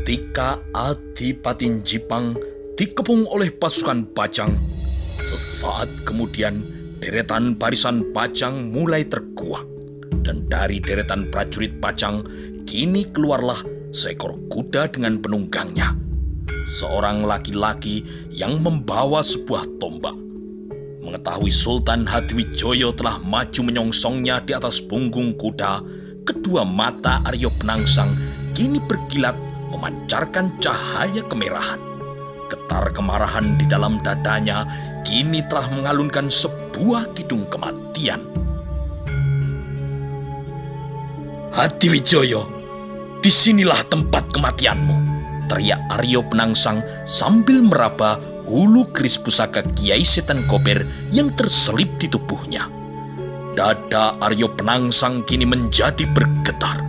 Ketika Adipati Jipang dikepung oleh pasukan Pajang, sesaat kemudian deretan barisan Pajang mulai terkuak, dan dari deretan prajurit Pajang kini keluarlah seekor kuda dengan penunggangnya, seorang laki-laki yang membawa sebuah tombak. Mengetahui Sultan Hadiwijoyo telah maju menyongsongnya di atas punggung kuda, kedua mata Aryo Penangsang kini berkilat memancarkan cahaya kemerahan. Getar kemarahan di dalam dadanya kini telah mengalunkan sebuah kidung kematian. "Hadiwijoyo, disinilah tempat kematianmu," teriak Aryo Penangsang sambil meraba hulu keris pusaka Kiai Setan Kober yang terselip di tubuhnya. Dada Aryo Penangsang kini menjadi bergetar.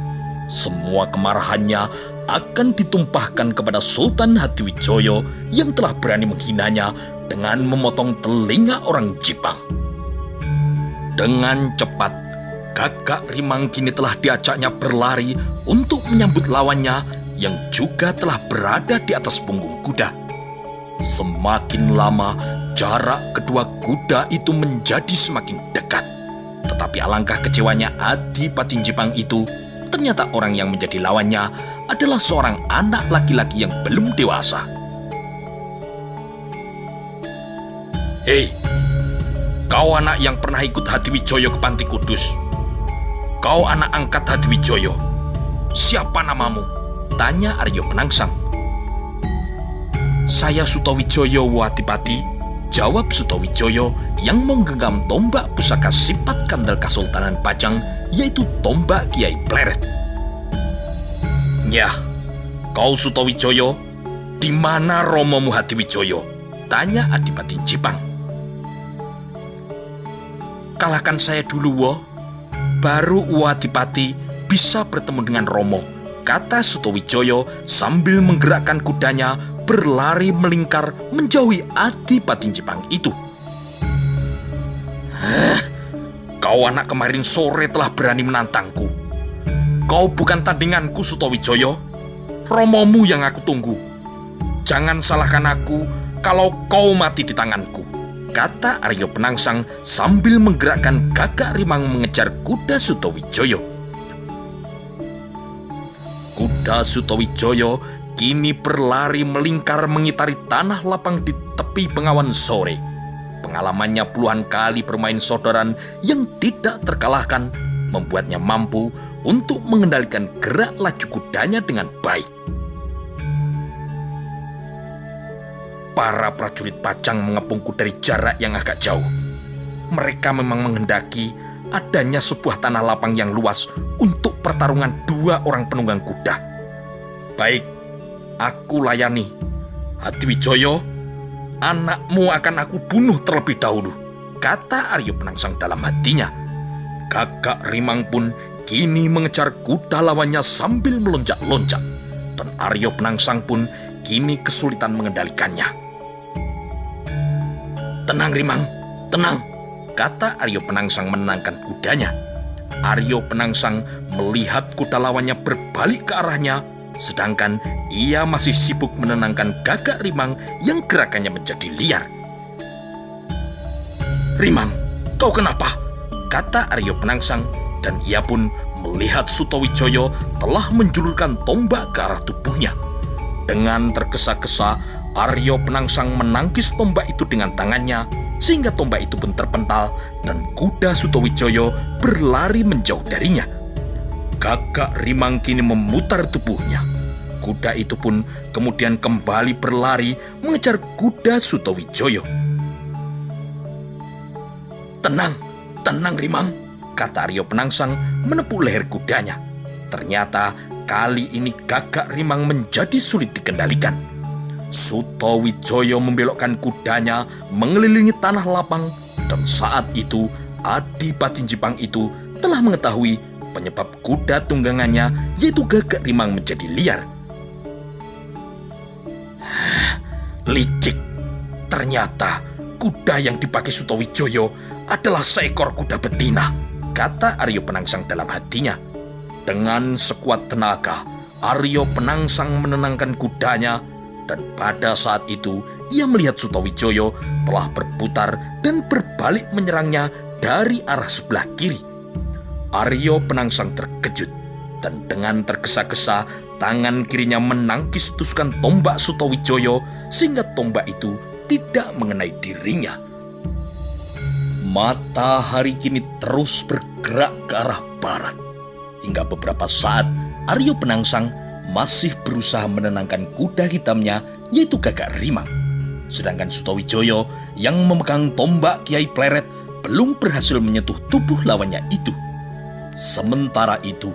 Semua kemarahannya akan ditumpahkan kepada Sultan Hadiwijoyo yang telah berani menghinanya dengan memotong telinga orang Jipang. Dengan cepat, Gagak Rimang kini telah diajaknya berlari untuk menyambut lawannya yang juga telah berada di atas punggung kuda. Semakin lama, jarak kedua kuda itu menjadi semakin dekat. Tetapi alangkah kecewanya Adipati Jipang itu, ternyata orang yang menjadi lawannya adalah seorang anak laki-laki yang belum dewasa. "Hei, kau anak yang pernah ikut Hadiwijoyo ke Panti Kudus. Kau anak angkat Hadiwijoyo. Siapa namamu?" tanya Aryo Penangsang. "Saya Sutowijoyo, Adipati," jawab Sutowijoyo yang menggenggam tombak pusaka sifat kandel Kesultanan Pajang, yaitu tombak Kiai Pleret. "Nyah, kau Sutowijoyo, di mana romomu Hadiwijoyo?" tanya Adipati Jipang. "Kalahkan saya dulu, wo. Baru Adipati bisa bertemu dengan Romo," kata Sutowijoyo sambil menggerakkan kudanya berlari melingkar menjauhi Adipati Jipang itu. "Kau anak kemarin sore telah berani menantangku. Kau bukan tandinganku, Sutowijoyo. Romomu yang aku tunggu. Jangan salahkan aku kalau kau mati di tanganku," kata Aryo Penangsang sambil menggerakkan Gagak Rimang mengejar kuda Sutowijoyo. Kuda Sutowijoyo kini berlari melingkar mengitari tanah lapang di tepi Bengawan Sore. Pengalamannya puluhan kali bermain sodoran yang tidak terkalahkan membuatnya mampu untuk mengendalikan gerak laju kudanya dengan baik. Para prajurit Pajang mengepungku dari jarak yang agak jauh. Mereka memang menghendaki adanya sebuah tanah lapang yang luas untuk pertarungan dua orang penunggang kuda. "Baik, aku layani. Hadiwijoyo, anakmu akan aku bunuh terlebih dahulu," kata Aryo Penangsang dalam hatinya. Gagak Rimang pun kini mengejar kuda lawannya sambil melonjak-lonjak, dan Aryo Penangsang pun kini kesulitan mengendalikannya. "Tenang Rimang, tenang," kata Aryo Penangsang menenangkan kudanya. Aryo Penangsang melihat kuda lawannya berbalik ke arahnya, sedangkan ia masih sibuk menenangkan Gagak Rimang yang gerakannya menjadi liar. "Rimang, kau kenapa?" kata Aryo Penangsang, dan ia pun melihat Sutowijoyo telah menjulurkan tombak ke arah tubuhnya. Dengan tergesa-gesa, Aryo Penangsang menangkis tombak itu dengan tangannya, sehingga tombak itu pun terpental dan kuda Sutowijoyo berlari menjauh darinya. Gagak Rimang kini memutar tubuhnya. Kuda itu pun kemudian kembali berlari mengejar kuda Sutowijoyo. "Tenang, tenang Rimang," kata Aryo Penangsang menepuk leher kudanya. Ternyata kali ini Gagak Rimang menjadi sulit dikendalikan. Sutowijoyo membelokkan kudanya mengelilingi tanah lapang, dan saat itu Adipati Jipang itu telah mengetahui penyebab kuda tunggangannya, yaitu Gagak Rimang, menjadi liar. "Licik, ternyata kuda yang dipakai Sutowijoyo adalah seekor kuda betina," kata Aryo Penangsang dalam hatinya. Dengan sekuat tenaga, Aryo Penangsang menenangkan kudanya, dan pada saat itu ia melihat Sutawijaya telah berputar dan berbalik menyerangnya dari arah sebelah kiri. Aryo Penangsang terkejut, dan dengan tergesa-gesa tangan kirinya menangkis tuskan tombak Sutawijaya sehingga tombak itu tidak mengenai dirinya. Matahari kini terus bergerak ke arah barat. Hingga beberapa saat Aryo Penangsang masih berusaha menenangkan kuda hitamnya, yaitu Gagak Rimang. Sedangkan Sutawijaya yang memegang tombak Kiai Pleret belum berhasil menyentuh tubuh lawannya itu. Sementara itu,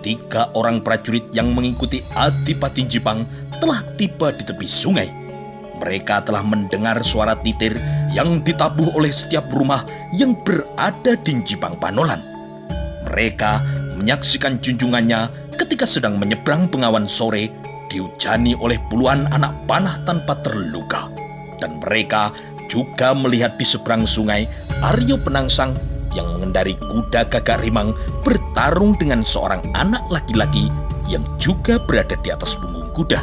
3 orang prajurit yang mengikuti Adipati Jipang telah tiba di tepi sungai. Mereka telah mendengar suara titir yang ditabuh oleh setiap rumah yang berada di Jipang Panolan. Mereka menyaksikan junjungannya ketika sedang menyeberang Bengawan Sore dihujani oleh puluhan anak panah tanpa terluka. Dan mereka juga melihat di seberang sungai Aryo Penangsang yang mengendari kuda Gagak Rimang bertarung dengan seorang anak laki-laki yang juga berada di atas punggung kuda.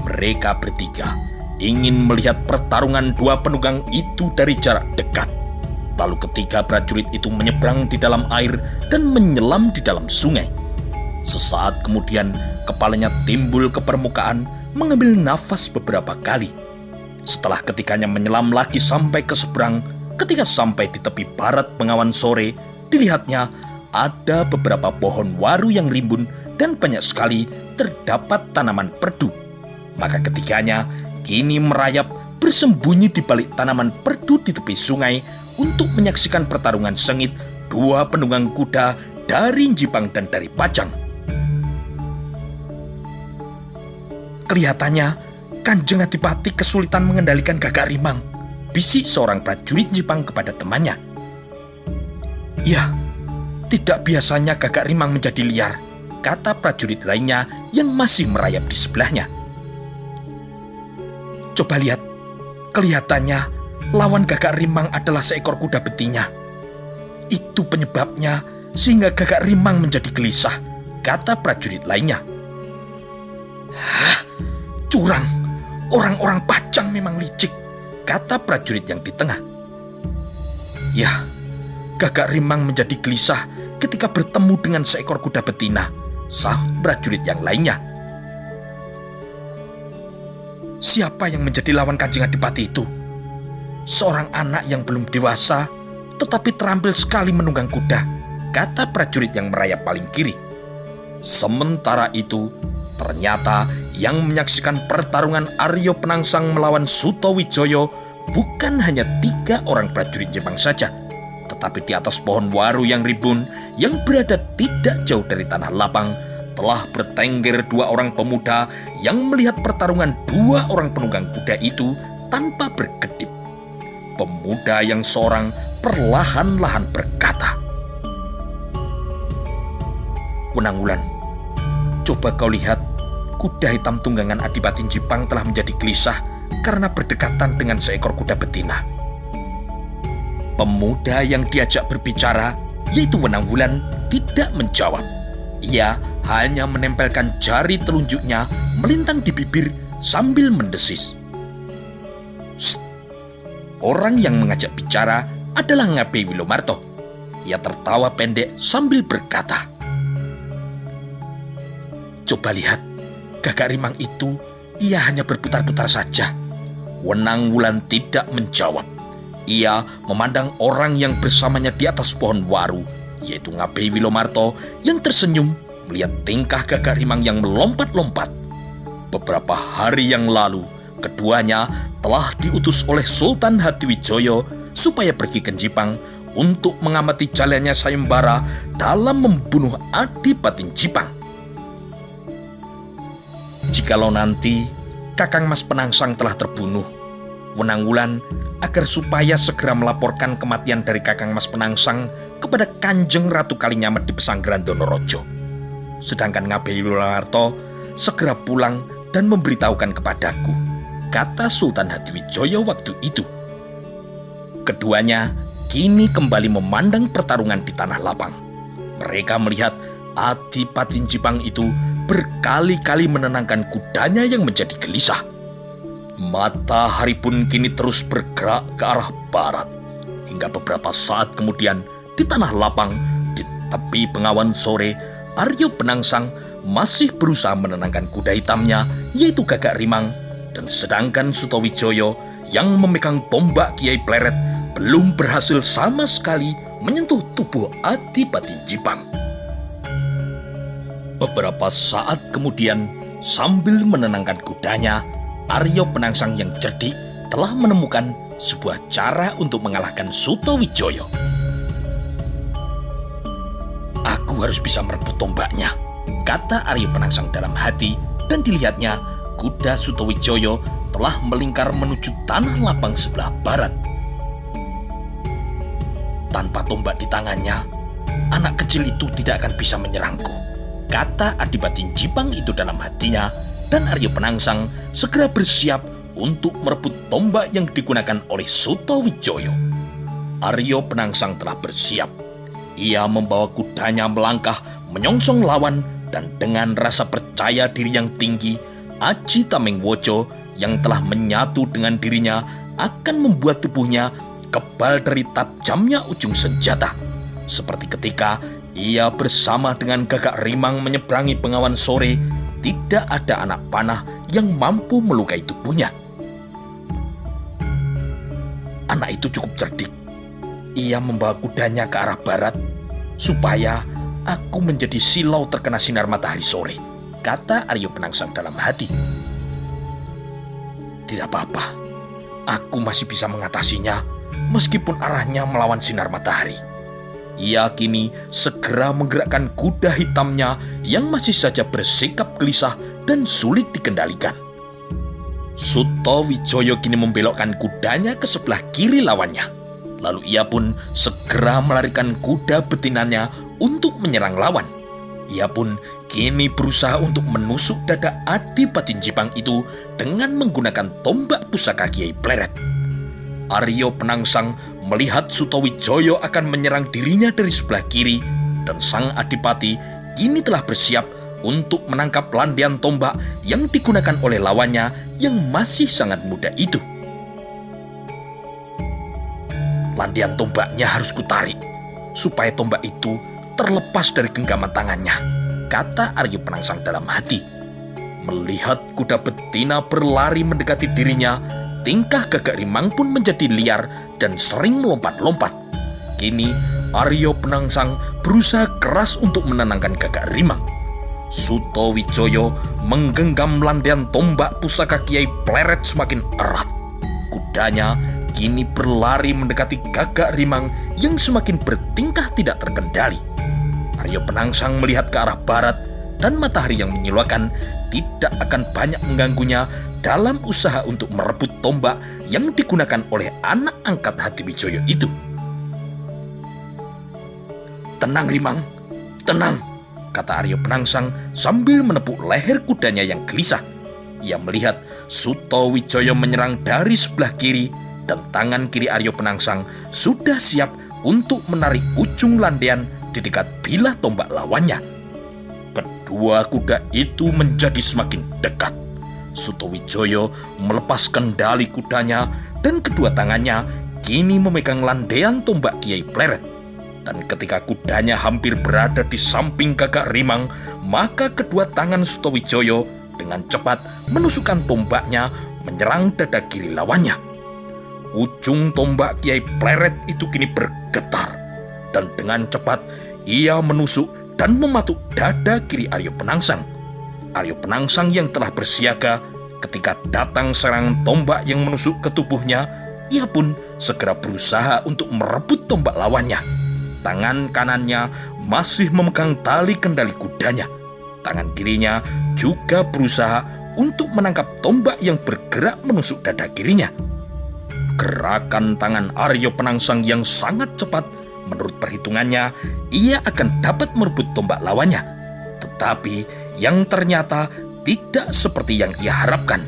Mereka bertiga ingin melihat pertarungan 2 penunggang itu dari jarak dekat. Lalu ketiga prajurit itu menyeberang di dalam air dan menyelam di dalam sungai. Sesaat kemudian kepalanya timbul ke permukaan mengambil nafas beberapa kali. Setelah ketiganya menyelam lagi sampai ke seberang, ketika sampai di tepi barat Bengawan Sore, dilihatnya ada beberapa pohon waru yang rimbun dan banyak sekali terdapat tanaman perdu. Maka ketiganya kini merayap bersembunyi di balik tanaman perdu di tepi sungai untuk menyaksikan pertarungan sengit 2 penunggang kuda dari Jipang dan dari Pajang. Kelihatannya Kanjeng Adipati kesulitan mengendalikan Gagak Rimang, bisik seorang prajurit Jipang kepada temannya. Ya, tidak biasanya Gagak Rimang menjadi liar, kata prajurit lainnya yang masih merayap di sebelahnya. Coba lihat, kelihatannya lawan Gagak Rimang adalah seekor kuda betina. Itu penyebabnya sehingga Gagak Rimang menjadi gelisah, kata prajurit lainnya. Hah, curang, orang-orang Pajang memang licik, kata prajurit yang di tengah. Ya, Gagak Rimang menjadi gelisah ketika bertemu dengan seekor kuda betina, sahut prajurit yang lainnya. Siapa yang menjadi lawan Kanjeng Adipati itu? Seorang anak yang belum dewasa, tetapi terampil sekali menunggang kuda, kata prajurit yang merayap paling kiri. Sementara itu, ternyata yang menyaksikan pertarungan Aryo Penangsang melawan Sutawijaya bukan hanya 3 orang prajurit Jepang saja, tetapi di atas pohon waru yang rimbun yang berada tidak jauh dari tanah lapang, telah bertengger 2 orang pemuda yang melihat pertarungan 2 orang penunggang kuda itu tanpa berkedip. Pemuda yang seorang perlahan-lahan berkata, Wenang-Wulan, coba kau lihat, kuda hitam tunggangan Adipati Jipang telah menjadi gelisah karena berdekatan dengan seekor kuda betina. Pemuda yang diajak berbicara, yaitu Wenang-Wulan, tidak menjawab. Ia hanya menempelkan jari telunjuknya melintang di bibir sambil mendesis. Shh. Orang yang mengajak bicara adalah Ngabei Wilomarto. Ia tertawa pendek sambil berkata, Coba lihat, Gagak Rimang itu ia hanya berputar-putar saja. Wenang-Wulan tidak menjawab. Ia memandang orang yang bersamanya di atas pohon waru, yaitu Ngabei Wilomarto yang tersenyum melihat tingkah Gagak Rimang yang melompat-lompat. Beberapa hari yang lalu, keduanya telah diutus oleh Sultan Hadiwijaya supaya pergi ke Jipang untuk mengamati jalannya sayembara dalam membunuh Adipati Jipang. Jikalau nanti Kakang Mas Penangsang telah terbunuh, Wenang-Wulan agar supaya segera melaporkan kematian dari Kakang Mas Penangsang kepada Kanjeng Ratu Kalinyamat di Pesanggeran Donorojo. Sedangkan Ngabei Wilomarto segera pulang dan memberitahukan kepadaku, kata Sultan Hadiwijaya waktu itu. Keduanya kini kembali memandang pertarungan di tanah lapang. Mereka melihat Adipati Jipang itu berkali-kali menenangkan kudanya yang menjadi gelisah. Matahari pun kini terus bergerak ke arah barat. Hingga beberapa saat kemudian, di tanah lapang, di tepi bengawan sore, Aryo Penangsang masih berusaha menenangkan kuda hitamnya, yaitu Gagak Rimang, dan sedangkan Sutowijoyo yang memegang tombak Kiai Pleret belum berhasil sama sekali menyentuh tubuh Adipati Jipang. Beberapa saat kemudian, sambil menenangkan kudanya, Aryo Penangsang yang cerdik telah menemukan sebuah cara untuk mengalahkan Sutowijoyo. Aku harus bisa merebut tombaknya, kata Aryo Penangsang dalam hati, dan dilihatnya kuda Sutowijoyo telah melingkar menuju tanah lapang sebelah barat. Tanpa tombak di tangannya, anak kecil itu tidak akan bisa menyerangku, kata Adipati Jipang itu dalam hatinya, dan Aryo Penangsang segera bersiap untuk merebut tombak yang digunakan oleh Sutowijoyo. Aryo Penangsang telah bersiap. Ia membawa kudanya melangkah menyongsong lawan, dan dengan rasa percaya diri yang tinggi, Aji Tamengwojo yang telah menyatu dengan dirinya akan membuat tubuhnya kebal dari tajamnya ujung senjata. Seperti ketika ia bersama dengan Gagak Rimang menyeberangi bengawan sore, tidak ada anak panah yang mampu melukai tubuhnya. Anak itu cukup cerdik. Ia membawa kudanya ke arah barat supaya aku menjadi silau terkena sinar matahari sore, kata Aryo Penangsang dalam hati. Tidak apa-apa, aku masih bisa mengatasinya meskipun arahnya melawan sinar matahari. Ia kini segera menggerakkan kuda hitamnya yang masih saja bersikap gelisah dan sulit dikendalikan. Sutowijoyo kini membelokkan kudanya ke sebelah kiri lawannya. Lalu ia pun segera melarikan kuda betinanya untuk menyerang lawan. Ia pun kini berusaha untuk menusuk dada Adipati Jipang itu dengan menggunakan tombak pusaka Kiai Pleret. Aryo Penangsang melihat Sutowijoyo akan menyerang dirinya dari sebelah kiri, dan sang adipati kini telah bersiap untuk menangkap landian tombak yang digunakan oleh lawannya yang masih sangat muda itu. Landian tombaknya harus kutarik, supaya tombak itu terlepas dari genggaman tangannya, kata Aryo Penangsang dalam hati. Melihat kuda betina berlari mendekati dirinya, tingkah Gagak Rimang pun menjadi liar dan sering melompat-lompat. Kini Aryo Penangsang berusaha keras untuk menenangkan Gagak Rimang. Sutowijoyo menggenggam landian tombak pusaka Kiai Pleret semakin erat. Kudanya kini berlari mendekati Gagak Rimang yang semakin bertingkah tidak terkendali. Aryo Penangsang melihat ke arah barat, dan matahari yang menyilaukan tidak akan banyak mengganggunya dalam usaha untuk merebut tombak yang digunakan oleh anak angkat Hatiwijoyo itu. Tenang Rimang, tenang, kata Aryo Penangsang sambil menepuk leher kudanya yang gelisah. Ia melihat Sutowijoyo menyerang dari sebelah kiri, dan tangan kiri Aryo Penangsang sudah siap untuk menarik ujung landian di dekat bilah tombak lawannya. Kedua kuda itu menjadi semakin dekat. Sutowijoyo melepas kendali kudanya, dan kedua tangannya kini memegang landean tombak Kiai Pleret. Dan ketika kudanya hampir berada di samping Gagak Rimang, maka kedua tangan Sutowijoyo dengan cepat menusukkan tombaknya menyerang dada kiri lawannya. Ujung tombak Kiai Pleret itu kini bergetar, dan dengan cepat ia menusuk dan mematuk dada kiri Aryo Penangsang. Aryo Penangsang yang telah bersiaga ketika datang serangan tombak yang menusuk ke tubuhnya, ia pun segera berusaha untuk merebut tombak lawannya. Tangan kanannya masih memegang tali kendali kudanya. Tangan kirinya juga berusaha untuk menangkap tombak yang bergerak menusuk dada kirinya. Gerakan tangan Aryo Penangsang yang sangat cepat, menurut perhitungannya, ia akan dapat merebut tombak lawannya. Tetapi yang ternyata tidak seperti yang ia harapkan.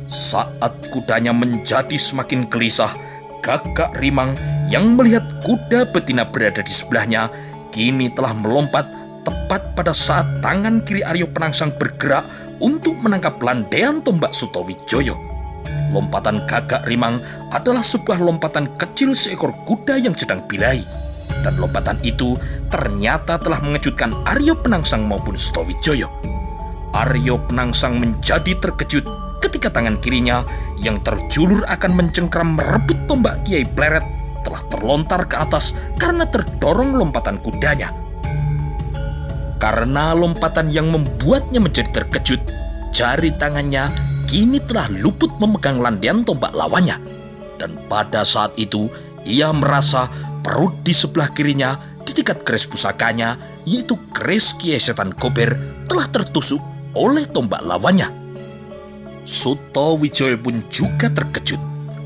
Saat kudanya menjadi semakin gelisah, Gagak Rimang yang melihat kuda betina berada di sebelahnya, kini telah melompat tepat pada saat tangan kiri Aryo Penangsang bergerak untuk menangkap landaian tombak Sutowijoyo. Lompatan Gagak Rimang adalah sebuah lompatan kecil seekor kuda yang sedang birahi. Dan lompatan itu ternyata telah mengejutkan Aryo Penangsang maupun Sutowijoyo. Aryo Penangsang menjadi terkejut ketika tangan kirinya yang terjulur akan mencengkram merebut tombak Kiai Pleret telah terlontar ke atas karena terdorong lompatan kudanya. Karena lompatan yang membuatnya menjadi terkejut, jari tangannya kini telah luput memegang landaian tombak lawannya. Dan pada saat itu, ia merasa perut di sebelah kirinya di dekat keris pusakanya, yaitu keris Kiai Setan Kober, telah tertusuk oleh tombak lawannya. Sutowijoyo pun juga terkejut.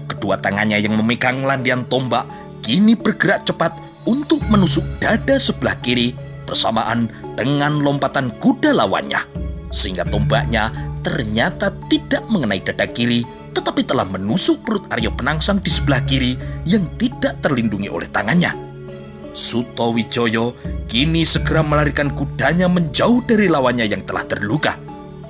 Kedua tangannya yang memegang landaian tombak kini bergerak cepat untuk menusuk dada sebelah kiri bersamaan dengan lompatan kuda lawannya, sehingga tombaknya ternyata tidak mengenai dada kiri, tetapi telah menusuk perut Aryo Penangsang di sebelah kiri yang tidak terlindungi oleh tangannya. Sutowijoyo kini segera melarikan kudanya menjauh dari lawannya yang telah terluka.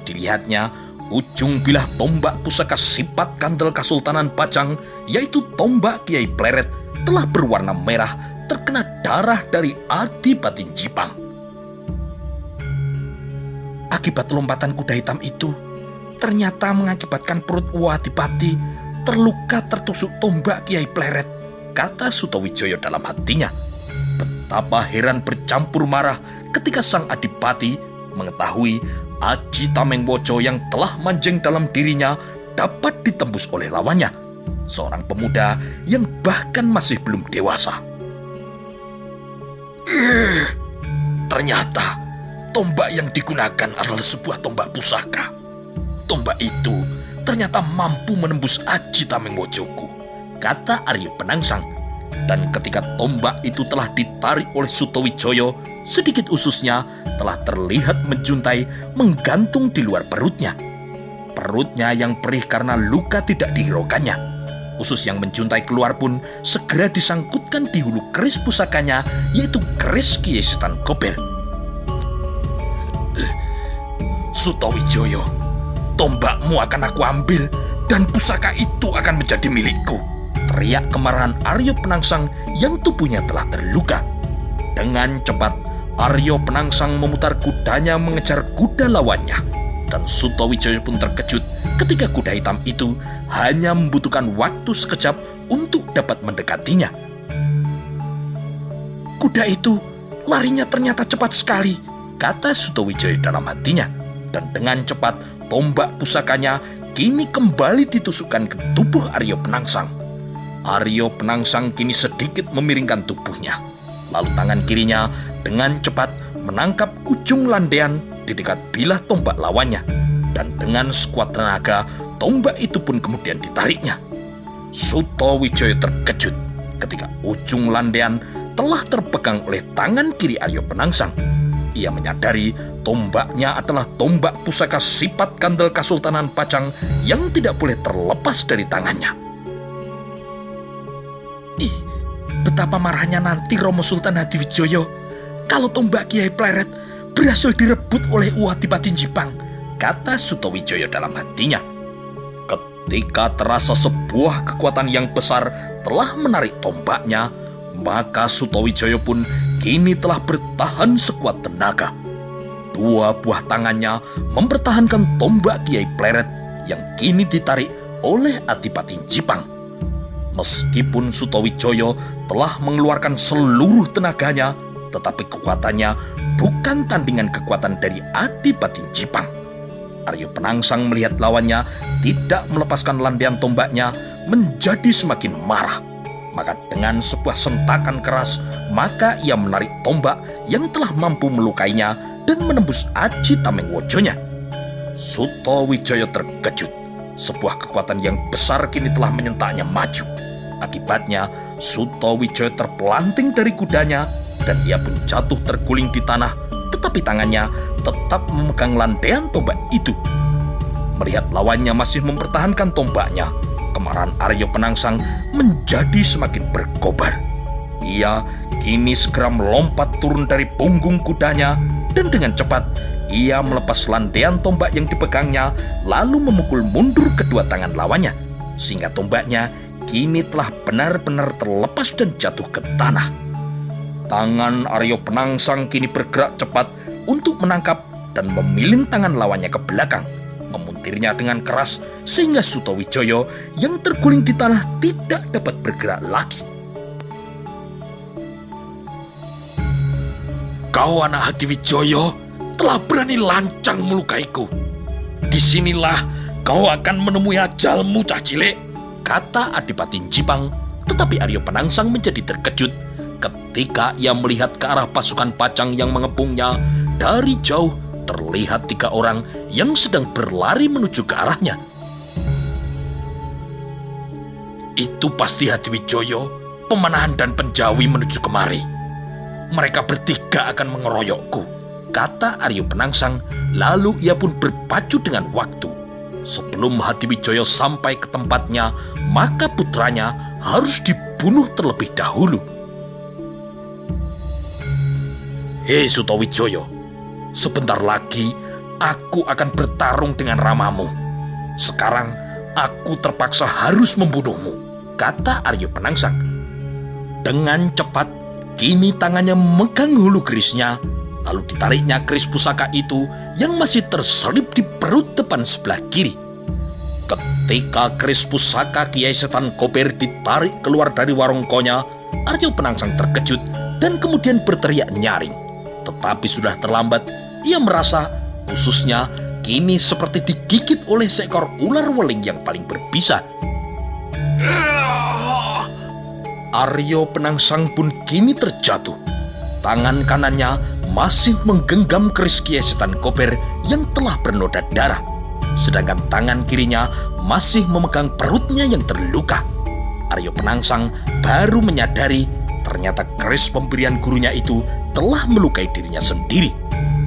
Dilihatnya, ujung bilah tombak pusaka sifat kandel Kesultanan Pajang, yaitu tombak Kiai Pleret, telah berwarna merah terkena darah dari Adipati Jipang. Akibat lompatan kuda hitam itu, ternyata mengakibatkan perut Adipati terluka tertusuk tombak Kiai Pleret, kata Sutowijoyo dalam hatinya. Betapa heran bercampur marah ketika sang Adipati mengetahui Aji Tamengwojo yang telah manjeng dalam dirinya dapat ditembus oleh lawannya, seorang pemuda yang bahkan masih belum dewasa. Ternyata tombak yang digunakan adalah sebuah tombak pusaka. Tombak itu ternyata mampu menembus Aji Tamengwojoku, kata Aryo Penangsang. Dan ketika tombak itu telah ditarik oleh Sutowijoyo, sedikit ususnya telah terlihat menjuntai menggantung di luar perutnya. Perutnya yang perih karena luka tidak dihiraukannya. Usus yang menjuntai keluar pun segera disangkutkan di hulu keris pusakanya, yaitu keris Kiai Setan Kober. Sutowijoyo, tombakmu akan aku ambil dan pusaka itu akan menjadi milikku, teriak kemarahan Aryo Penangsang yang tubuhnya telah terluka. Dengan cepat, Aryo Penangsang memutar kudanya mengejar kuda lawannya. Dan Sutowijoyo pun terkejut ketika kuda hitam itu hanya membutuhkan waktu sekejap untuk dapat mendekatinya. Kuda itu larinya ternyata cepat sekali, kata Sutowijoyo dalam hatinya. Dan dengan cepat, tombak pusakanya kini kembali ditusukkan ke tubuh Aryo Penangsang. Aryo Penangsang kini sedikit memiringkan tubuhnya. Lalu tangan kirinya dengan cepat menangkap ujung landaian di dekat bilah tombak lawannya. Dan dengan sekuat tenaga, tombak itu pun kemudian ditariknya. Sutowijoyo terkejut ketika ujung landaian telah terpegang oleh tangan kiri Aryo Penangsang. Ia menyadari tombaknya adalah tombak pusaka sifat kandel Kesultanan Pajang yang tidak boleh terlepas dari tangannya. Betapa marahnya nanti Romo Sultan Hadiwijoyo kalau tombak Kiai Pleret berhasil direbut oleh Adipati Jipang, kata Sutowijoyo dalam hatinya. Ketika terasa sebuah kekuatan yang besar telah menarik tombaknya, maka Sutowijoyo pun kini telah bertahan sekuat tenaga. Dua buah tangannya mempertahankan tombak Kiai Pleret yang kini ditarik oleh Adipati Jipang. Meskipun Sutowijoyo telah mengeluarkan seluruh tenaganya, tetapi kekuatannya bukan tandingan kekuatan dari Adipati Jipang. Aryo Penangsang melihat lawannya tidak melepaskan landaian tombaknya menjadi semakin marah. Maka dengan sebuah sentakan keras, maka ia menarik tombak yang telah mampu melukainya dan menembus Aji Tamengwojonya. Sutowijoyo terkejut. Sebuah kekuatan yang besar kini telah menyentaknya maju. Akibatnya, Sutowijoyo terpelanting dari kudanya dan ia pun jatuh terguling di tanah, tetapi tangannya tetap memegang landaian tombak itu. Melihat lawannya masih mempertahankan tombaknya, kemarahan Aryo Penangsang menjadi semakin berkobar. Ia kini segera melompat turun dari punggung kudanya dan dengan cepat ia melepas lantaian tombak yang dipegangnya lalu memukul mundur kedua tangan lawannya, sehingga tombaknya kini telah benar-benar terlepas dan jatuh ke tanah. Tangan Aryo Penangsang kini bergerak cepat untuk menangkap dan memiling tangan lawannya ke belakang, memuntirnya dengan keras sehingga Sutawijaya yang terguling di tanah tidak dapat bergerak lagi. "Kau anak Hadiwijaya telah berani lancang melukaiku. Disinilah kau akan menemui ajalmu, cah cilik," kata Adipati Jipang. Tetapi Aryo Penangsang menjadi terkejut ketika ia melihat ke arah pasukan Pajang yang mengepungnya. Dari jauh terlihat 3 orang yang sedang berlari menuju ke arahnya. "Itu pasti Hadiwijaya, Pemanahan dan Penjawi menuju kemari. Mereka bertiga akan mengeroyokku," kata Aryo Penangsang. Lalu ia pun berpacu dengan waktu. Sebelum Hadiwijaya sampai ke tempatnya, maka putranya harus dibunuh terlebih dahulu. "Hei Sutawijaya, sebentar lagi aku akan bertarung dengan Ramamu. Sekarang aku terpaksa harus membunuhmu," kata Aryo Penangsang. Dengan cepat, kini tangannya memegang hulu kerisnya, lalu ditariknya keris pusaka itu yang masih terselip di perut depan sebelah kiri. Ketika keris pusaka Kiai Setan Kober ditarik keluar dari warongkonya, Aryo Penangsang terkejut dan kemudian berteriak nyaring. Tetapi sudah terlambat. Ia merasa ususnya kini seperti digigit oleh seekor ular weling yang paling berbisa. Aryo Penangsang pun kini terjatuh. Tangan kanannya masih menggenggam keris Kiai Setan Kober yang telah bernoda darah, sedangkan tangan kirinya masih memegang perutnya yang terluka. Aryo Penangsang baru menyadari ternyata keris pemberian gurunya itu telah melukai dirinya sendiri.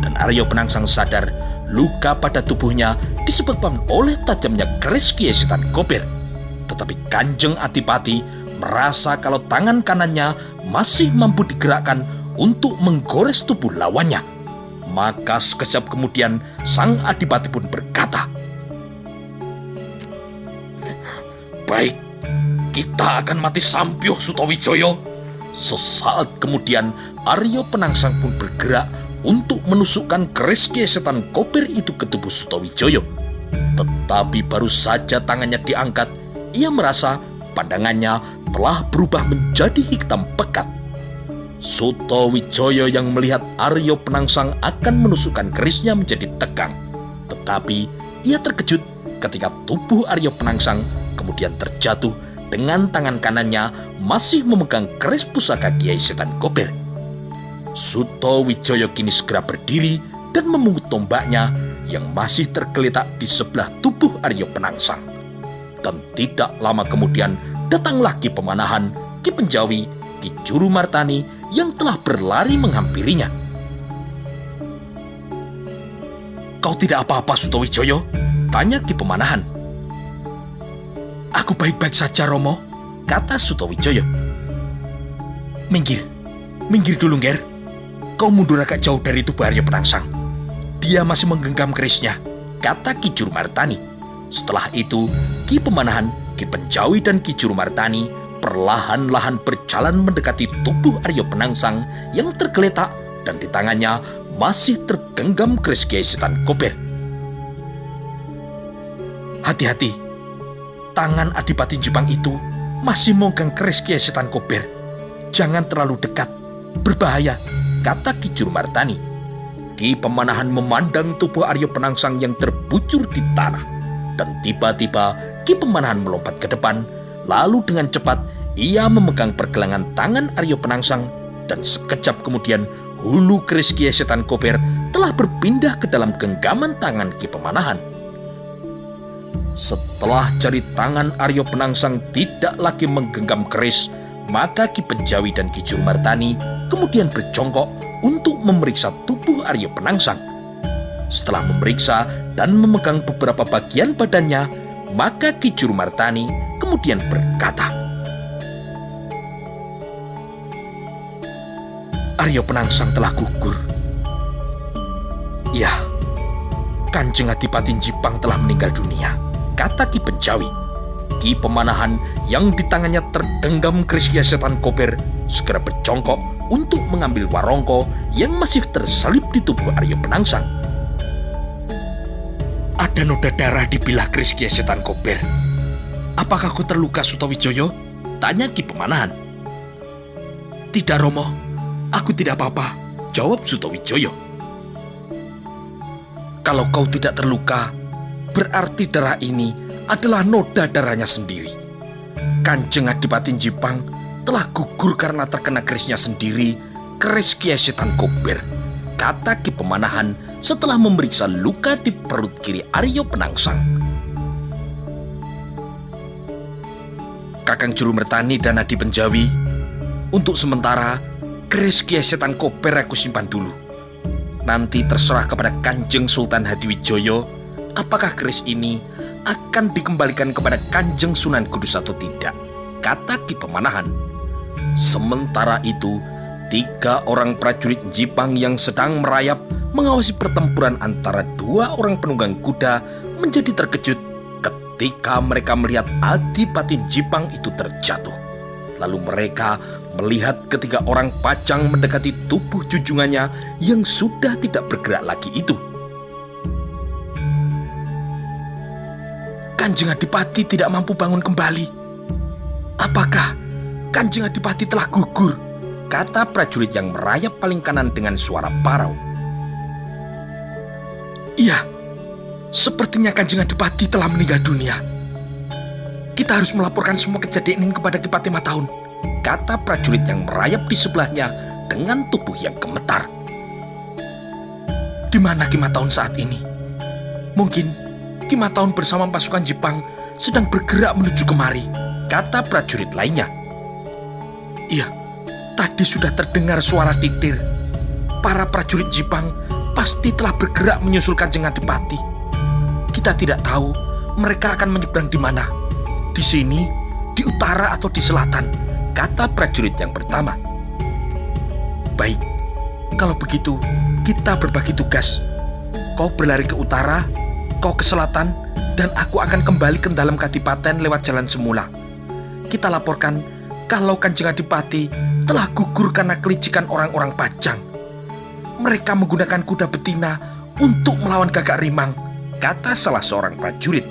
Dan Aryo Penangsang sadar luka pada tubuhnya disebabkan oleh tajamnya keris Kiai Setan Kober. Tetapi Kanjeng Adipati merasa kalau tangan kanannya masih mampu digerakkan untuk menggores tubuh lawannya. Maka sekejap kemudian sang Adipati pun berkata, "Baik, kita akan mati sampyuh Sutawijaya." Sesaat kemudian Aryo Penangsang pun bergerak untuk menusukkan keris Kiai Setan Kober itu ke tubuh Sutawijaya. Tetapi baru saja tangannya diangkat, ia merasa pandangannya telah berubah menjadi hitam pekat. Sutawijaya yang melihat Aryo Penangsang akan menusukkan kerisnya menjadi tegang. Tetapi ia terkejut ketika tubuh Aryo Penangsang kemudian terjatuh dengan tangan kanannya masih memegang keris pusaka Kiai Setan Kober. Sutawijaya kini segera berdiri dan memungut tombaknya yang masih tergeletak di sebelah tubuh Aryo Penangsang. Dan tidak lama kemudian datanglah Ki Pemanahan, Ki Penjawi, Ki Juru Martani yang telah berlari menghampirinya. "Kau tidak apa-apa Sutawijaya?" tanya Ki Pemanahan. "Aku baik-baik saja Romo," kata Sutawijaya. Minggir dulu Nger. Kau mundur agak jauh dari tubuh Aryo Penangsang. Dia masih menggenggam kerisnya," kata Ki Juru Martani. Setelah itu, Ki Pemanahan, Ki Penjawi dan Ki Juru Martani perlahan-lahan berjalan mendekati tubuh Aryo Penangsang yang tergeletak dan di tangannya masih tergenggam keris Kiai Setan Kober. "Hati-hati, tangan Adipati Jipang itu masih memegang keris Kiai Setan Kober. Jangan terlalu dekat, berbahaya," kata Ki Juru Martani. Ki Pemanahan memandang tubuh Aryo Penangsang yang terbujur di tanah. Dan tiba-tiba Ki Pemanahan melompat ke depan. Lalu dengan cepat ia memegang pergelangan tangan Aryo Penangsang. Dan sekejap kemudian hulu keris Kiai Setan Kober telah berpindah ke dalam genggaman tangan Ki Pemanahan. Setelah jari tangan Aryo Penangsang tidak lagi menggenggam keris, maka Ki Penjawi dan Ki Juru Martani kemudian berjongkok untuk memeriksa tubuh Aryo Penangsang. Setelah memeriksa dan memegang beberapa bagian badannya, maka Ki Juru Martani kemudian berkata, "Aryo Penangsang telah gugur. Ya, Kanjeng Adipati Jipang telah meninggal dunia, kata Ki Penjawi. Ki Pemanahan yang di tangannya tergenggam keris Kiai Setan Kober segera berjongkok untuk mengambil warongko yang masih terselip di tubuh Arya Penangsang. Ada noda darah di bilah keris Kiai Setan Kober. Apakah kau terluka, Sutawijoyo? Tanya Ki Pemanahan. Tidak, Romo. Aku tidak apa-apa, jawab Sutawijoyo. Kalau kau tidak terluka, berarti darah ini adalah noda darahnya sendiri. Kanjeng Adipati Jipang telah gugur karena terkena kerisnya sendiri, keris Kiai Setan Kober, kata Ki Pemanahan setelah memeriksa luka di perut kiri Arya Penangsang. Kakang Juru Mertani dan Adi Penjawi, untuk sementara keris Kiai Setan Kober aku simpan dulu. Nanti terserah kepada Kanjeng Sultan Hadiwijoyo apakah keris ini akan dikembalikan kepada Kanjeng Sunan Kudus atau tidak, kata Ki Pemanahan. Sementara itu, 3 orang prajurit Jipang yang sedang merayap mengawasi pertempuran antara 2 orang penunggang kuda menjadi terkejut ketika mereka melihat Adipati Jipang itu terjatuh. Lalu mereka melihat ketiga orang pajang mendekati tubuh junjungannya yang sudah tidak bergerak lagi itu. Kanjeng Adipati tidak mampu bangun kembali. Apakah Kanjeng Adipati telah gugur? Kata prajurit yang merayap paling kanan dengan suara parau. Iya, sepertinya Kanjeng Adipati telah meninggal dunia. Kita harus melaporkan semua kejadian ini kepada Ki Patih Mataun, kata prajurit yang merayap di sebelahnya dengan tubuh yang gemetar. Di mana Ki Mataun saat ini? Mungkin Ki Mataun bersama pasukan Jipang sedang bergerak menuju kemari, kata prajurit lainnya. Iya, tadi sudah terdengar suara titir. Para prajurit Jipang pasti telah bergerak menyusul Kanjeng Adipati. Kita tidak tahu mereka akan menyeberang di mana. Di sini, di utara atau di selatan, kata prajurit yang pertama. Baik, kalau begitu kita berbagi tugas. Kau berlari ke utara, kau ke selatan, dan aku akan kembali ke dalam kadipaten lewat jalan semula. Kita laporkan kalau Kanjeng Adipati telah gugur karena kelicikan orang-orang pajang. Mereka menggunakan kuda betina untuk melawan Gagak Rimang, kata salah seorang prajurit.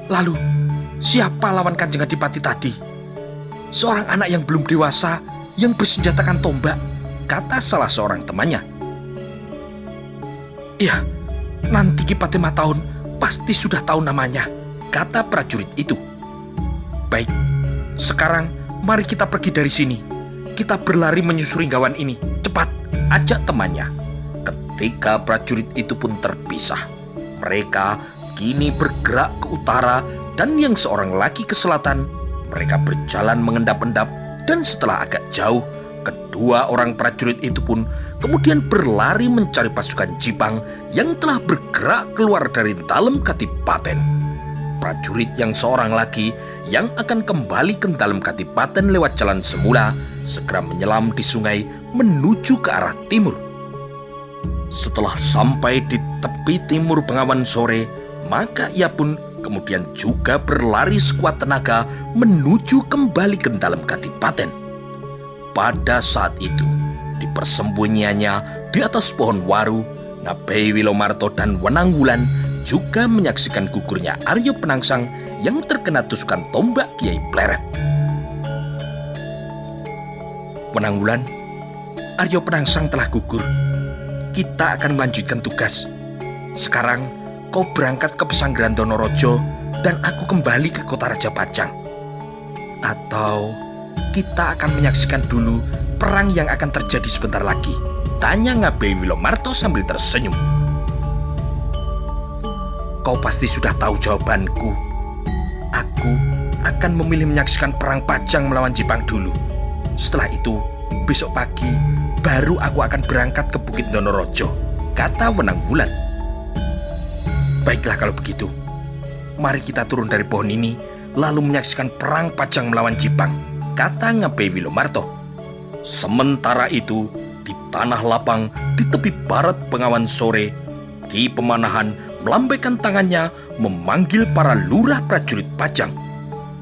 Lalu, siapa lawan Kanjeng Adipati tadi? Seorang anak yang belum dewasa yang bersenjatakan tombak, kata salah seorang temannya. Iya, nanti Ki Patih Mataun pasti sudah tahu namanya, kata prajurit itu. Baik, sekarang mari kita pergi dari sini. Kita berlari menyusuri gawang ini. Cepat, ajak temannya. Ketika prajurit itu pun terpisah, mereka kini bergerak ke utara dan yang seorang lagi ke selatan. Mereka berjalan mengendap-endap dan setelah agak jauh, kedua orang prajurit itu pun kemudian berlari mencari pasukan Jipang yang telah bergerak keluar dari dalam kadipaten. Prajurit yang seorang lagi yang akan kembali ke dalam kadipaten lewat jalan semula segera menyelam di sungai menuju ke arah timur. Setelah sampai di tepi timur Bengawan Sore, maka ia pun kemudian juga berlari sekuat tenaga menuju kembali ke dalam kadipaten. Pada saat itu, di persembunyiannya di atas pohon waru, Ngabei Wilomarto dan Wenang Wulan juga menyaksikan gugurnya Arya Penangsang yang terkena tusukan tombak Kiai Pleret. Wenang Wulan, Arya Penangsang telah gugur. Kita akan melanjutkan tugas. Sekarang kau berangkat ke Pesanggeran Donorojo dan aku kembali ke kota Raja Pajang. Atau kita akan menyaksikan dulu perang yang akan terjadi sebentar lagi, tanya Ngabei Wilomarto sambil tersenyum. Kau pasti sudah tahu jawabanku. Aku akan memilih menyaksikan perang Pajang melawan Jipang dulu. Setelah itu, besok pagi baru aku akan berangkat ke Bukit Donorojo, kata Wenang Wulan. Baiklah kalau begitu, mari kita turun dari pohon ini lalu menyaksikan perang Pajang melawan Jipang, kata Ngabei Wilomarto. Sementara itu, di tanah lapang di tepi barat Bengawan Sore, Ki Pemanahan melambaikan tangannya memanggil para lurah prajurit Pajang.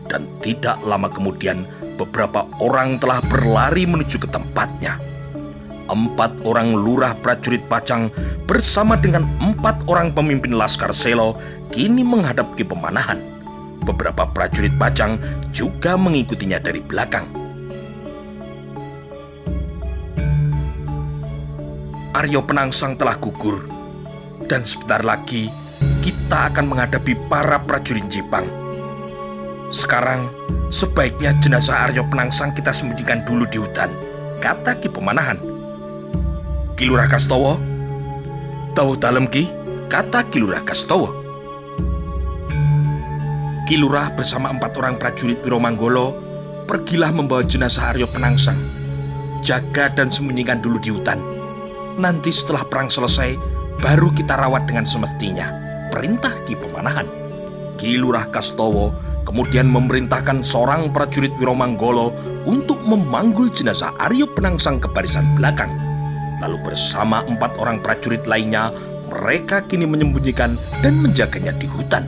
Dan tidak lama kemudian beberapa orang telah berlari menuju ke tempatnya. 4 orang lurah prajurit Pajang bersama dengan 4 orang pemimpin Laskar Selo kini menghadap Ki Pemanahan. Beberapa prajurit Pajang juga mengikutinya dari belakang. Aryo Penangsang telah gugur, dan sebentar lagi kita akan menghadapi para prajurit Jipang. Sekarang sebaiknya jenazah Aryo Penangsang kita sembunyikan dulu di hutan, kata Ki Pemanahan. Ki Lurah Kastowo, "Dawuh dalem Ki," kata Ki Lurah Kastowo. Ki Lurah bersama 4 orang prajurit Wiromanggolo pergilah membawa jenazah Aryo Penangsang. Jaga dan sembunyikan dulu di hutan. Nanti setelah perang selesai, baru kita rawat dengan semestinya, perintah Ki Pemanahan. Ki Lurah Kastowo kemudian memerintahkan seorang prajurit Wiromanggolo untuk memanggul jenazah Aryo Penangsang ke barisan belakang. Lalu bersama 4 orang prajurit lainnya, mereka kini menyembunyikan dan menjaganya di hutan.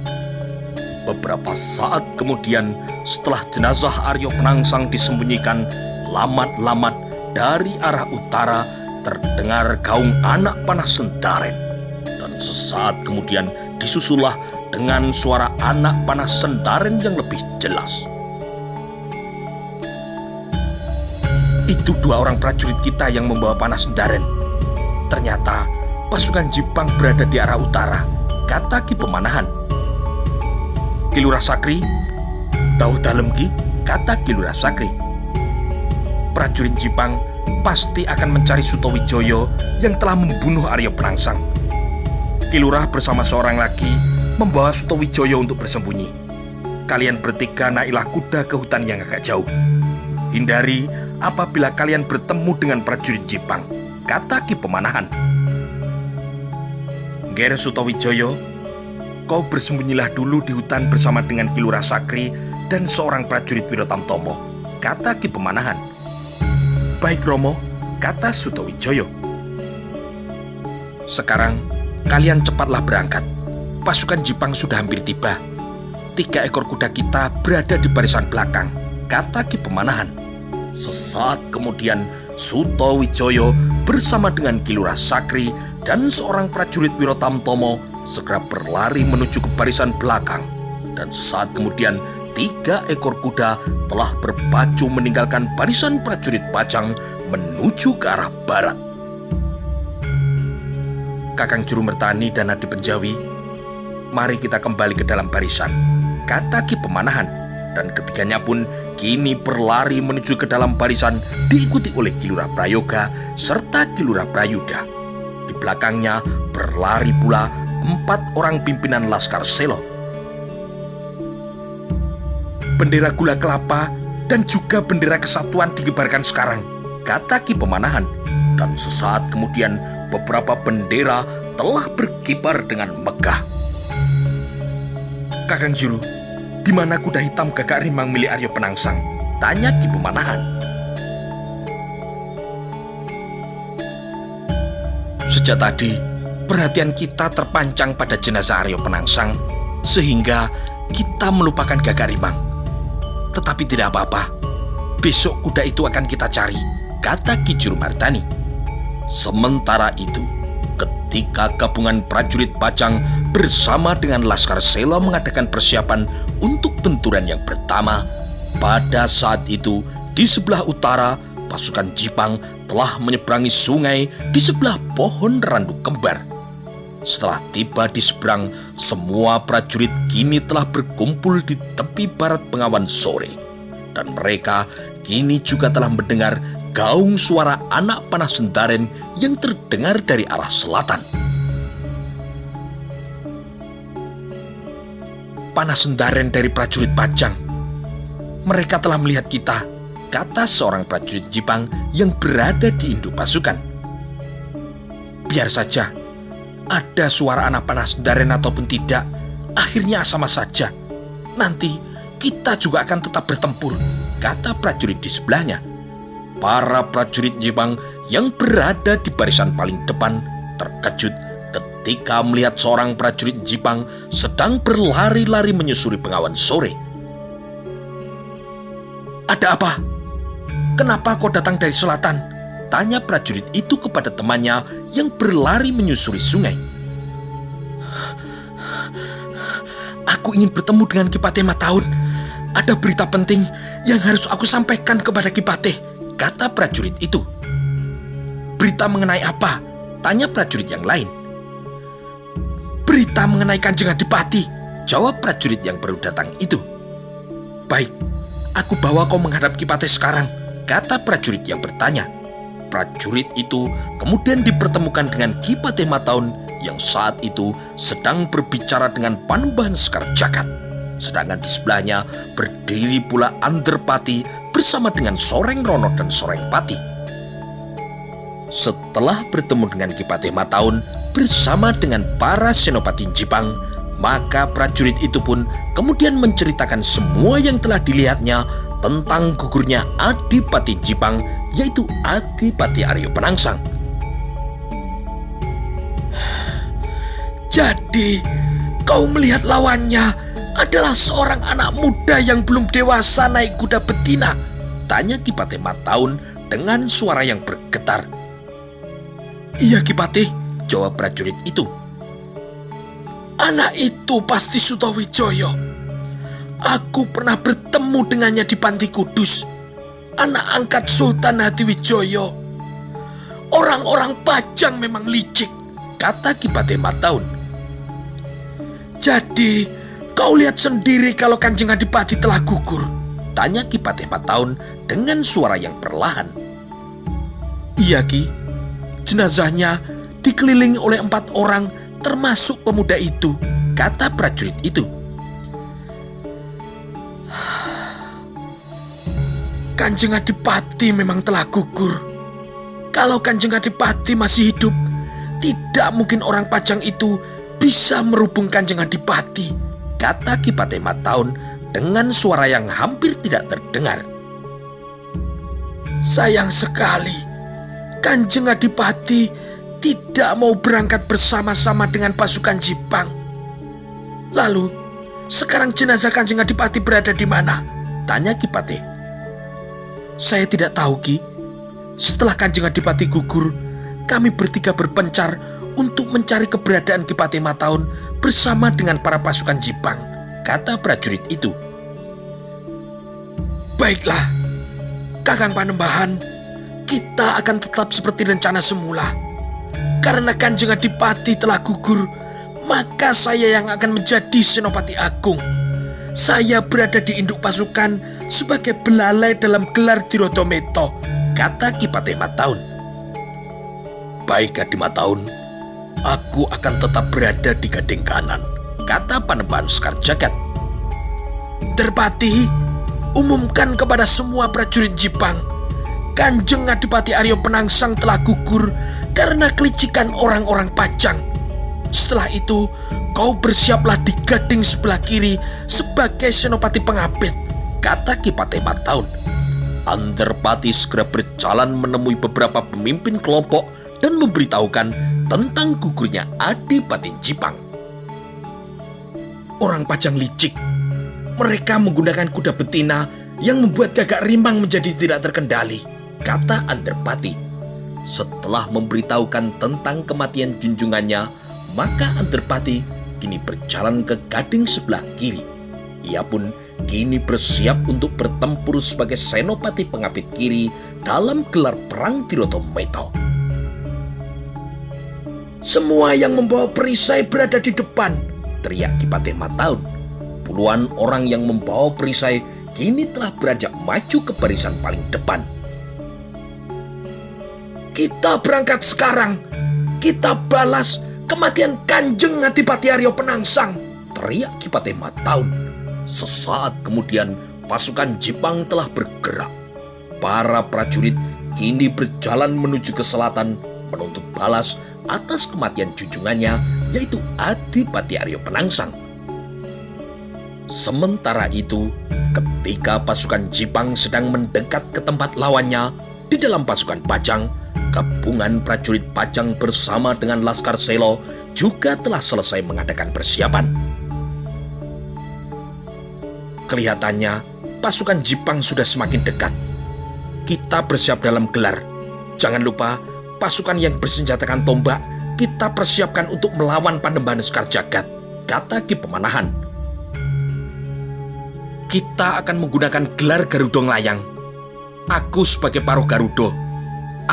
Beberapa saat kemudian, setelah jenazah Aryo Penangsang disembunyikan, lamat-lamat dari arah utara terdengar gaung anak panah Sendaren. Dan sesaat kemudian disusullah dengan suara anak panah Sendaren yang lebih jelas. Itu 2 orang prajurit kita yang membawa panah Sendaren. Ternyata pasukan Jipang berada di arah utara, kata Ki Pemanahan. Ki Lurah Sakri, "Dawuh dalem Ki," kata Ki Lurah Sakri. Prajurit Jipang pasti akan mencari Sutowijoyo yang telah membunuh Aryo Penangsang. Ki Lurah bersama seorang lagi membawa Sutowijoyo untuk bersembunyi. Kalian bertiga naiklah kuda ke hutan yang agak jauh. Hindari apabila kalian bertemu dengan prajurit Jipang, kata Ki Pemanahan. Ger Sutowijoyo, kau bersembunyilah dulu di hutan bersama dengan Ki Lurah Sakri dan seorang prajurit Wirotamtomo, kata Ki Pemanahan. Baik Romo, kata Sutowijoyo. Sekarang kalian cepatlah berangkat. Pasukan Jipang sudah hampir tiba. 3 ekor kuda kita berada di barisan belakang, kata Ki Pemanahan. Sesaat kemudian Sutowijoyo bersama dengan Ki Lurah Sakri dan seorang prajurit Wirotamtomo segera berlari menuju ke barisan belakang. Dan saat kemudian 3 ekor kuda telah berpacu meninggalkan barisan prajurit Pajang menuju ke arah barat. Kakang Juru Mertani dan Adi Penjawi, mari kita kembali ke dalam barisan, kata Ki Pemanahan. Dan ketiganya pun kini berlari menuju ke dalam barisan diikuti oleh Ki Lurah Prayoga serta Ki Lurah Prayuda. Di belakangnya berlari pula 4 orang pimpinan Laskar Selo. Bendera gula kelapa dan juga bendera kesatuan dikibarkan sekarang, kata Ki Pemanahan. Dan sesaat kemudian beberapa bendera telah berkibar dengan megah. Kakang Juru, di mana kuda hitam Gagak Rimang milik Aryo Penangsang? Tanya Ki Pemanahan. Sejak tadi, perhatian kita terpancang pada jenazah Aryo Penangsang, sehingga kita melupakan Gagak Rimang. Tetapi tidak apa-apa, besok kuda itu akan kita cari, kata Ki Juru Martani. Sementara itu, ketika gabungan prajurit Pajang bersama dengan Laskar Selo mengadakan persiapan untuk benturan yang pertama, pada saat itu di sebelah utara pasukan Jipang telah menyeberangi sungai di sebelah pohon randu kembar. Setelah tiba di seberang, semua prajurit kini telah berkumpul di tepi barat Bengawan Sore. Dan mereka kini juga telah mendengar gaung suara anak panah Sendaren yang terdengar dari arah selatan. Panah Sendaren dari prajurit Pajang. Mereka telah melihat kita, kata seorang prajurit Jipang yang berada di induk pasukan. Biar saja, ada suara anak panah Sendaren ataupun tidak, akhirnya sama saja. Nanti kita juga akan tetap bertempur, kata prajurit di sebelahnya. para prajurit Jepang yang berada di barisan paling depan terkejut ketika melihat seorang prajurit Jepang sedang berlari-lari menyusuri Bengawan Sore. "Ada apa? Kenapa kau datang dari selatan?" tanya prajurit itu kepada temannya yang berlari menyusuri sungai. "Aku ingin bertemu dengan Ki Patih Mataun. Ada berita penting yang harus aku sampaikan kepada Ki Patih," kata prajurit itu. "Berita mengenai apa?" tanya prajurit yang lain. "Berita mengenai Kanjeng Adipati," jawab prajurit yang baru datang itu. "Baik, aku bawa kau menghadap Ki Patih sekarang," kata prajurit yang bertanya. Prajurit itu kemudian dipertemukan dengan Ki Patih Mataun yang saat itu sedang berbicara dengan Panembahan Sekar Jagad. Sedangkan di sebelahnya berdiri pula Andarpati bersama dengan Soreng Rono dan Soreng Pati. Setelah bertemu dengan Ki Patih Mataun bersama dengan para senopati Jepang, maka prajurit itu pun kemudian menceritakan semua yang telah dilihatnya tentang gugurnya Adipati Jepang, yaitu Adipati Aryo Penangsang. "Jadi, kau melihat lawannya adalah seorang anak muda yang belum dewasa naik kuda betina?" tanya Ki Patih Mataun dengan suara yang bergetar. "Iya Ki Patih," jawab prajurit itu. "Anak itu pasti Sutawijaya. Aku pernah bertemu dengannya di Panti Kudus, anak angkat Sultan Hadiwijaya. Orang-orang Pajang memang licik," kata Ki Patih Mataun. "Jadi, kau lihat sendiri kalau Kanjeng Adipati telah gugur?" tanya Ki Patih Mataun dengan suara yang perlahan. "Iya Ki, jenazahnya dikelilingi oleh 4 orang termasuk pemuda itu," kata prajurit itu. "Kanjeng Adipati memang telah gugur. Kalau Kanjeng Adipati masih hidup, tidak mungkin orang Pajang itu bisa merubung Kanjeng Adipati," kata Ki Patih Mataun dengan suara yang hampir tidak terdengar. "Sayang sekali, Kanjeng Adipati tidak mau berangkat bersama-sama dengan pasukan Jepang. Lalu, sekarang jenazah Kanjeng Adipati berada di mana?" tanya Ki Patih. "Saya tidak tahu Ki. Setelah Kanjeng Adipati gugur, kami bertiga berpencar untuk mencari keberadaan Ki Patih Mataun bersama dengan para pasukan Jepang," kata prajurit itu. "Baiklah, Kakang Panembahan, kita akan tetap seperti rencana semula. Karena Kanjeng Adipati telah gugur, maka saya yang akan menjadi Senopati Agung. Saya berada di induk pasukan sebagai belalai dalam gelar Dirodometo," kata Ki Patih Mataun. "Baik Adi Mataun, aku akan tetap berada di Gading Kanan," kata Panembahan Sekar Jagad. "Andarpati, umumkan kepada semua prajurit Jepang, Kanjeng Adipati Aryo Penangsang telah gugur karena kelicikan orang-orang Pajang. Setelah itu, kau bersiaplah di Gading sebelah kiri sebagai Senopati Pengabit," kata Ki Patih Mataun. Andarpati segera berjalan menemui beberapa pemimpin kelompok dan memberitahukan tentang gugurnya Adipati Jepang. "Orang Pajang licik. Mereka menggunakan kuda betina yang membuat Gagak Rimang menjadi tidak terkendali," kata Andarpati. Setelah memberitahukan tentang kematian junjungannya, maka Andarpati kini berjalan ke Gading sebelah kiri. Ia pun kini bersiap untuk bertempur sebagai Senopati Pengabit Kiri dalam gelar perang Dirodometo. "Semua yang membawa perisai berada di depan," teriak Ki Patih Mataun. Puluhan orang yang membawa perisai kini telah beranjak maju ke barisan paling depan. "Kita berangkat sekarang. Kita balas kematian Kanjeng Adipati Aryo Penangsang," teriak Ki Patih Mataun. Sesaat kemudian pasukan Jepang telah bergerak. Para prajurit kini berjalan menuju ke selatan menuntut balas atas kematian junjungannya, yaitu Adipati Aryo Penangsang. Sementara itu, ketika pasukan Jepang sedang mendekat ke tempat lawannya, di dalam pasukan Pajang, gabungan prajurit Pajang bersama dengan Laskar Selo juga telah selesai mengadakan persiapan. Kelihatannya pasukan Jipang sudah semakin dekat. Kita bersiap dalam gelar. Jangan lupa, pasukan yang bersenjatakan tombak kita persiapkan untuk melawan Panembahan Sekar Jagad, kata Ki Pemanahan. Kita akan menggunakan gelar Garuda Nglayang. Aku sebagai Paroh Garuda.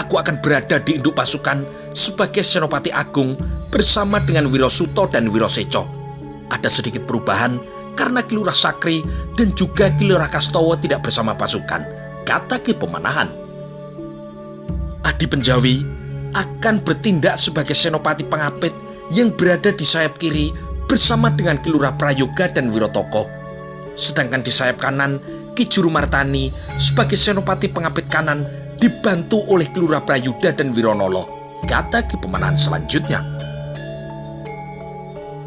Aku akan berada di induk pasukan sebagai Senopati Agung bersama dengan Wirosuto dan Wiroseco. Ada sedikit perubahan karena Ki Lurah Sakri dan juga Ki Lurah Kastowo tidak bersama pasukan, kata Ki Pemanahan. Adi Penjawi akan bertindak sebagai Senopati Pengapit yang berada di sayap kiri bersama dengan Ki Lurah Prayoga dan Wirotoko. Sedangkan di sayap kanan, Ki Juru Martani sebagai Senopati Pengapit kanan dibantu oleh Ki Lurah Prayuda dan Wironolo, kata Ki Pemanahan selanjutnya.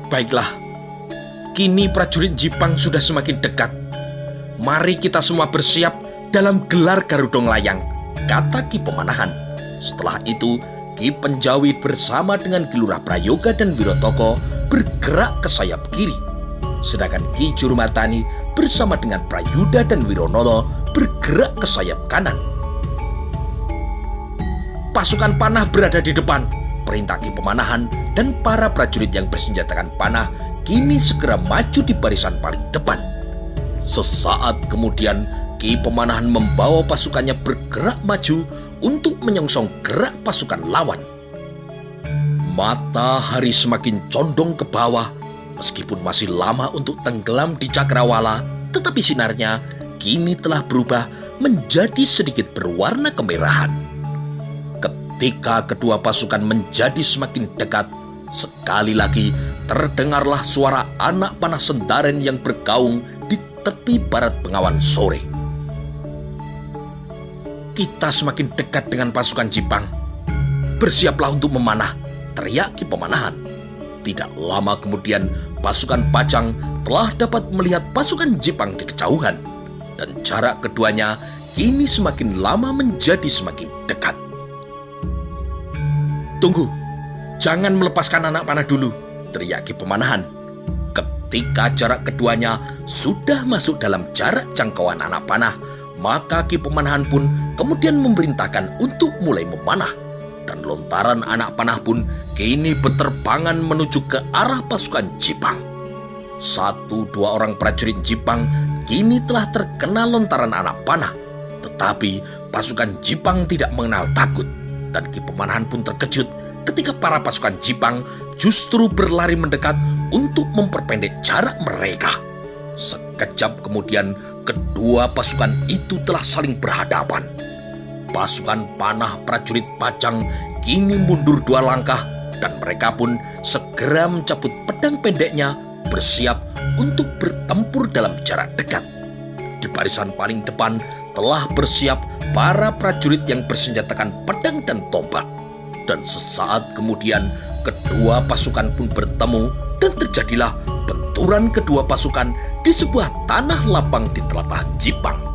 Baiklah, kini prajurit Jipang sudah semakin dekat. Mari kita semua bersiap dalam gelar Garuda Nglayang, kata Ki Pemanahan. Setelah itu, Ki Penjawi bersama dengan Ki Lurah Prayoga dan Wirotoko bergerak ke sayap kiri. Sedangkan Ki Juru Martani bersama dengan Prayuda dan Wironolo bergerak ke sayap kanan. Pasukan panah berada di depan, perintah Ki Pemanahan, dan para prajurit yang bersenjatakan panah kini segera maju di barisan paling depan. Sesaat kemudian, Ki Pemanahan membawa pasukannya bergerak maju untuk menyongsong gerak pasukan lawan. Matahari semakin condong ke bawah, meskipun masih lama untuk tenggelam di cakrawala, tetapi sinarnya kini telah berubah menjadi sedikit berwarna kemerahan. Ketika kedua pasukan menjadi semakin dekat, sekali lagi terdengarlah suara anak panah Sendaren yang bergaung di tepi barat Bengawan Sore. Kita semakin dekat dengan pasukan Jipang. Bersiaplah untuk memanah, teriak Ki Pemanahan. Tidak lama kemudian, pasukan Pajang telah dapat melihat pasukan Jipang di kejauhan. Dan jarak keduanya kini semakin lama menjadi semakin dekat. Tunggu, jangan melepaskan anak panah dulu, teriak Ki Pemanahan. Ketika jarak keduanya sudah masuk dalam jarak jangkauan anak panah, maka Ki Pemanahan pun kemudian memerintahkan untuk mulai memanah. Dan lontaran anak panah pun kini berterbangan menuju ke arah pasukan Jipang. 1-2 orang prajurit Jipang kini telah terkena lontaran anak panah. Tetapi pasukan Jipang tidak mengenal takut. Dan Ki Pemanahan pun terkejut ketika para pasukan Jipang justru berlari mendekat untuk memperpendek jarak mereka. Sekejap kemudian, kedua pasukan itu telah saling berhadapan. Pasukan panah prajurit Pajang kini mundur 2 langkah dan mereka pun segera mencabut pedang pendeknya bersiap untuk bertempur dalam jarak dekat. Di barisan paling depan telah bersiap para prajurit yang bersenjatakan pedang dan tombak. Dan sesaat kemudian kedua pasukan pun bertemu dan terjadilah benturan kedua pasukan di sebuah tanah lapang di tlatah Jipang.